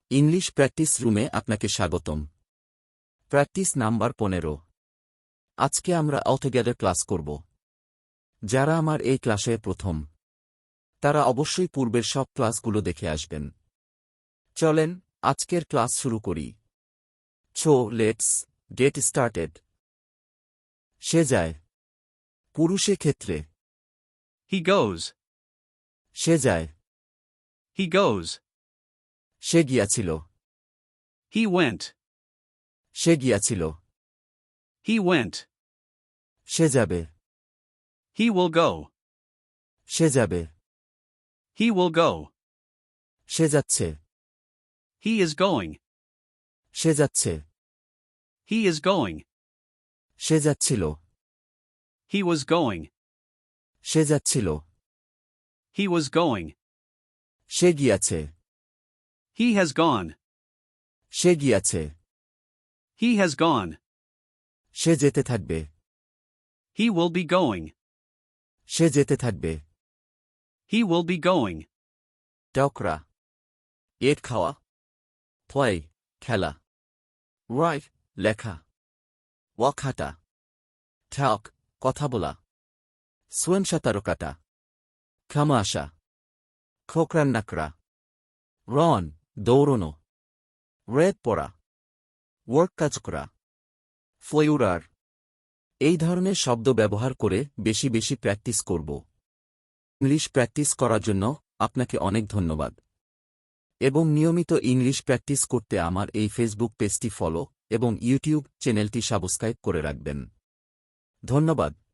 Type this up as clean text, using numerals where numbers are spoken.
English practice রুমে আপনাকে স্বাগতম। Practice number 15। আজকে আমরা অলটুগেদার ক্লাস করব। যারা আমার এই ক্লাসে প্রথম, তারা অবশ্যই পূর্বের সব ক্লাসগুলো দেখে আসবেন। চলেন আজকের ক্লাস শুরু করি। Let's get started. সে যায়। পুরুষে ক্ষেত্রে He goes. সে যায়। He goes. সে গিয়াছিল। He went. সে গিয়াছিল। He went. সে যাবে। He will go. সে যাবে। He will go. সে যাচ্ছে। He is going. সে যাচ্ছে। He is going. সে যাচ্ছিল। He was going. সে যাচ্ছিল। He was going. সে গিয়াছে। He has gone. সে গিয়াছে। He has gone. সে যেতে থাকবে। He will be going. সে যেতে থাকবে। He will be going. টকরা এট খাওয়া, প্লে খেলা, রাইট লেখা, ওয়াক হাঁটা, টক কথা বলা, সুইম সাঁতার কাটা, খামা আসা, খোকরান নাকড়া, রন দৌড়নো, রেড পড়া, ওয়ার্ক কাজ করা, ফ্লেউরার। এই ধরনের শব্দ ব্যবহার করে বেশি বেশি প্র্যাকটিস করব। ইংলিশ প্র্যাকটিস করার জন্য আপনাকে অনেক ধন্যবাদ এবং নিয়মিত ইংলিশ প্র্যাকটিস করতে আমার এই ফেসবুক পেজটি ফলো এবং ইউটিউব চ্যানেলটি সাবস্ক্রাইব করে রাখবেন। ধন্যবাদ।